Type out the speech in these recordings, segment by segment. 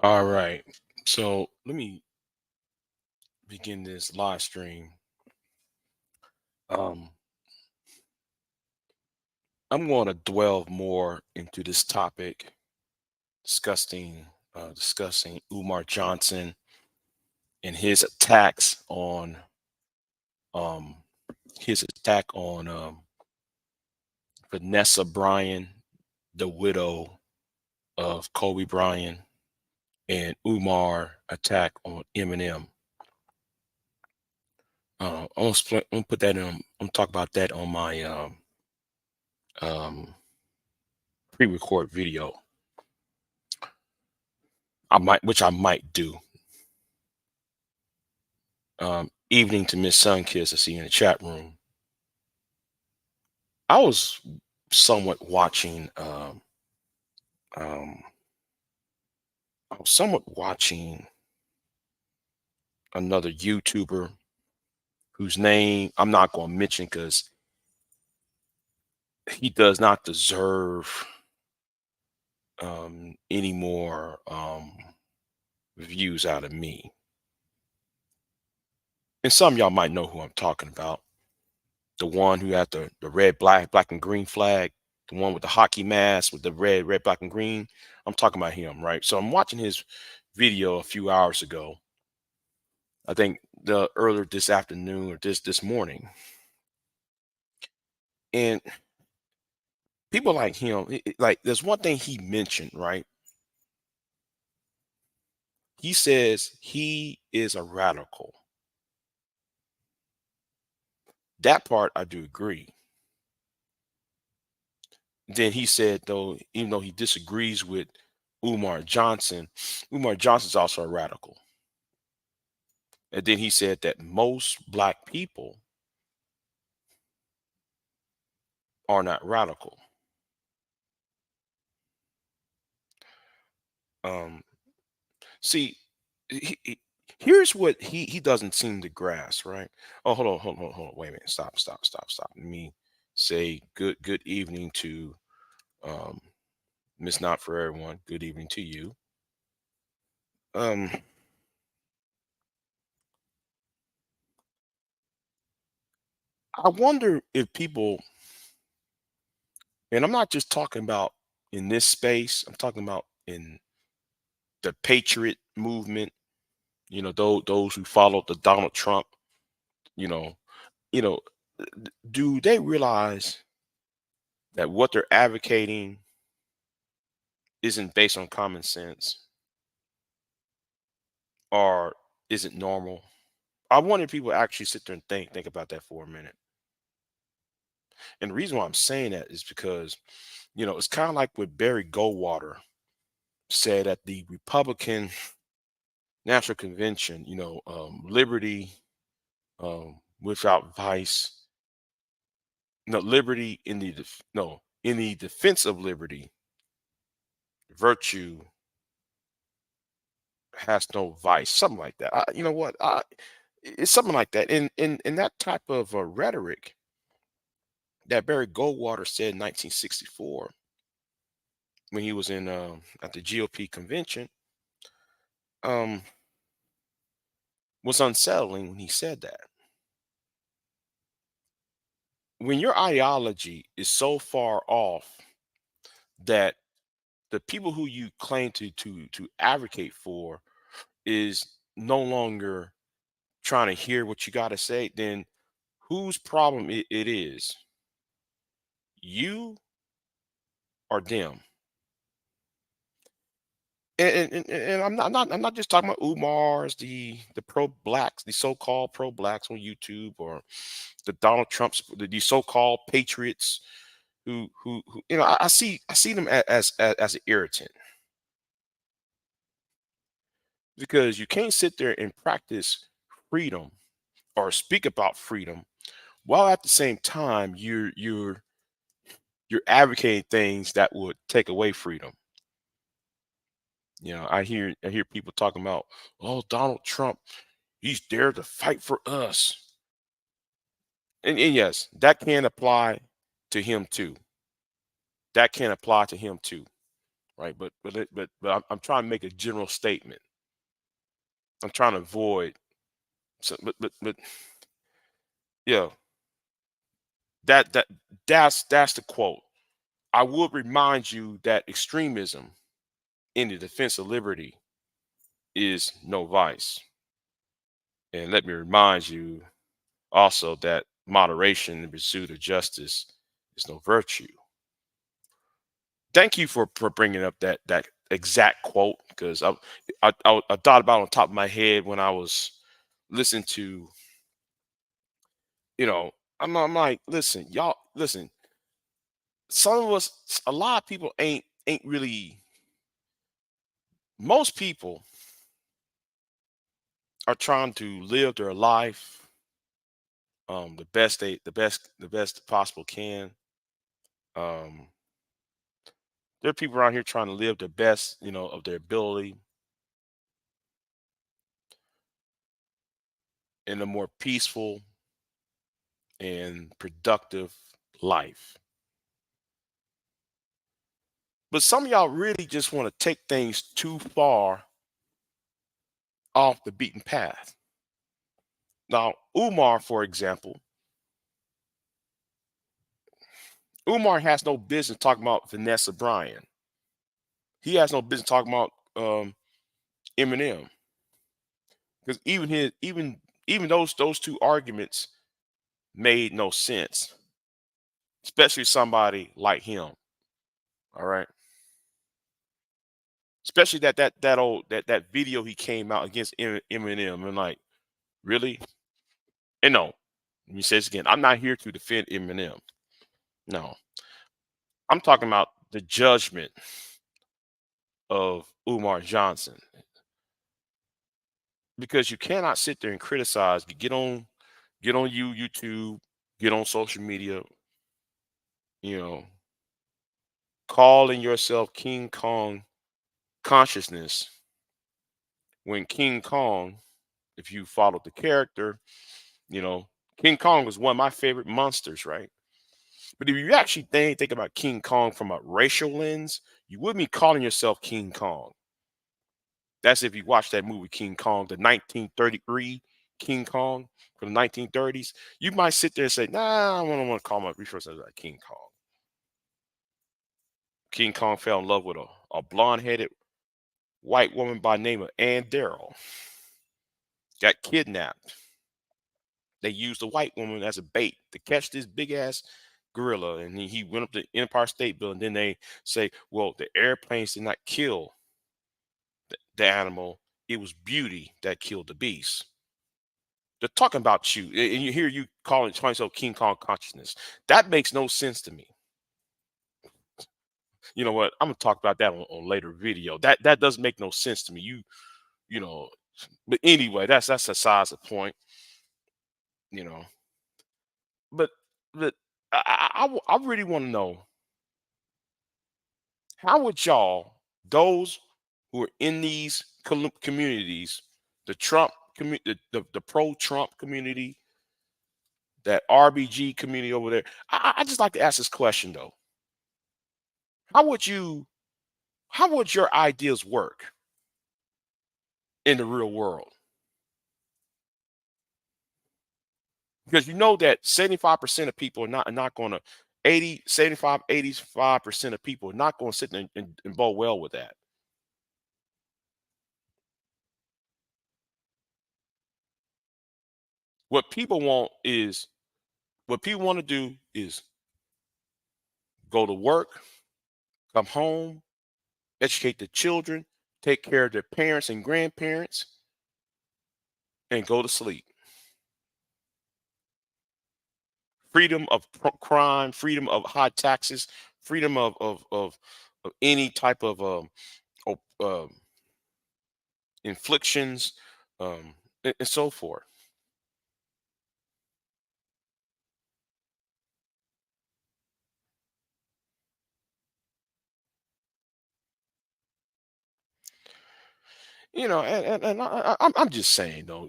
All right. So let me begin this live stream. Um, I'm going to dwell more into this topic, discussing Umar Johnson and um, his attack on Vanessa Bryan, the widow of Kobe Bryant, and Umar attack on Eminem. I'm gonna put that in. I'm gonna talk about that on my um, pre-record video. I might do. Evening to Miss Sunkiss, I see you in the chat room. I was somewhat watching. Um, I was somewhat watching another YouTuber whose name I'm not going to mention because he does not deserve any more views out of me. And some of y'all might know who I'm talking about. The one who had the red, black and green flag, the one with the hockey mask with the red, black and green. I'm talking about him, right? So I'm watching his video a few hours ago. I think the earlier this afternoon or this morning. And people like him, like there's one thing he mentioned, right? He says he is a radical. That part I do agree. Then he said, though, even though he disagrees with Umar Johnson's also a radical. And then he said that most black people are not radical. Um, see, here's what he doesn't seem to grasp, right? Oh, hold on. Wait a minute. Stop. Let me say good evening to um Miss Not for Everyone. Good evening to you. Um, I wonder if people, and I'm not just talking about in this space, I'm talking about in the patriot movement, those who followed the Donald Trump, you know, you know, do they realize that what they're advocating isn't based on common sense or isn't normal? I wonder if people actually sit there and think about that for a minute. And the reason why I'm saying that is because, it's kind of like what Barry Goldwater said at the Republican National Convention, liberty without vice, no, liberty in the, no, in the defense of liberty, virtue has no vice, something like that. You know what? It's something like that. In that type of rhetoric that Barry Goldwater said in 1964 when he was in at the GOP convention, um, was unsettling when he said that. When your ideology is so far off that the people who you claim to advocate for is no longer trying to hear what you got to say, then whose problem it is? You or them? And I'm not just talking about Umars, the pro blacks, the so-called pro blacks on YouTube, or the Donald Trumps, the so-called patriots who I see them as an irritant because you can't sit there and practice freedom or speak about freedom while at the same time you're advocating things that would take away freedom. I hear people talking about, oh, Donald Trump, he's there to fight for us. And yes, that can apply to him too. That can apply to him too. right? But I'm trying to make a general statement. I'm trying to avoid. So, but yeah, that that that's the quote. I would remind you that extremism in the defense of liberty is no vice, and let me remind you also that moderation in pursuit of justice is no virtue. Thank you for bringing up that exact quote because I thought about it on top of my head when I was listening to you know I'm like listen y'all listen some of us a lot of people ain't really most people are trying to live their life the best possible can. Um, there are people around here trying to live the best of their ability in a more peaceful and productive life. But some of y'all really just want to take things too far off the beaten path. Now, Umar, for example, Umar has no business talking about Vanessa Bryan. He has no business talking about Eminem because even those two arguments made no sense, especially somebody like him. All right, especially that video he came out against Eminem and like really, and no, let me say this again. I'm not here to defend Eminem. No, I'm talking about the judgment of Umar Johnson because you cannot sit there and criticize. Get on YouTube, get on social media, you know, calling yourself King Kong consciousness when King Kong, if you followed the character, you know, King Kong was one of my favorite monsters, right? But if you actually think about King Kong from a racial lens, you wouldn't be calling yourself King Kong. That's if you watch that movie King Kong, the 1933 King Kong from the 1930s. You might sit there and say, "Nah, I don't want to call my refer to like King Kong." King Kong fell in love with a blonde-headed white woman by the name of Ann Darrell. Got kidnapped. They used the white woman as a bait to catch this big ass gorilla, and he went up to Empire State Building. Then they say, "Well, the airplanes did not kill the animal; it was beauty that killed the beast." They're talking about you, and you hear you calling yourself King Kong consciousness. That makes no sense to me. You know what? I'm gonna talk about that on later video. That doesn't make no sense to me. You know, but anyway, that's a size of point. You know, but but I really want to know how would y'all those who are in these communities, the Trump community, the pro Trump community, that RBG community over there. I just like to ask this question though. How would you how would your ideas work in the real world? Because you know that 75% of people are not going to 80, 75, 85% of people are not going to sit there and bow well with that. What people want is what people want to do is go to work, come home, educate the children, take care of their parents and grandparents, and go to sleep. Freedom of crime, freedom of high taxes, freedom of any type of op- inflictions, and so forth. And I'm just saying though,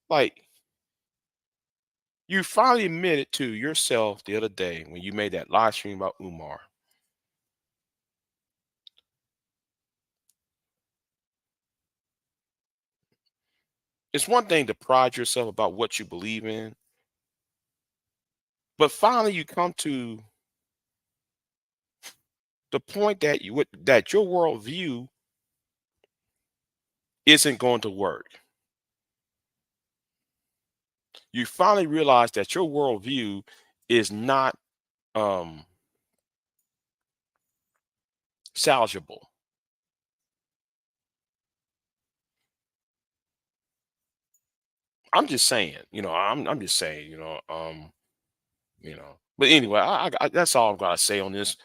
like you finally admitted to yourself the other day when you made that live stream about Umar. It's one thing to pride yourself about what you believe in, but finally you come to the point that that your worldview isn't going to work. You finally realize that your worldview is not um salvageable. I'm just saying, I'm just saying, But anyway, that's all I'm gonna say on this.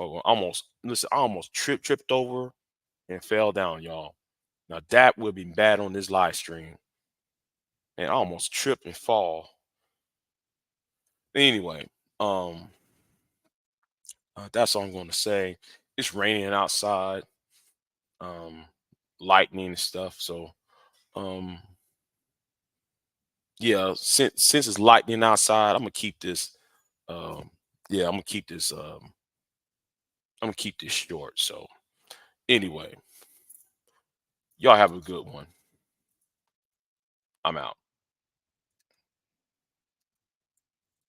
Oh, almost listen, I almost tripped over and fell down, y'all. Now that would be bad on this live stream, and I almost trip and fall. Anyway, um, that's all I'm going to say. It's raining outside, um, lightning and stuff. So, um, yeah, since it's lightning outside, I'm gonna keep this. Um, yeah, I'm gonna keep this short. So, anyway, y'all have a good one. I'm out.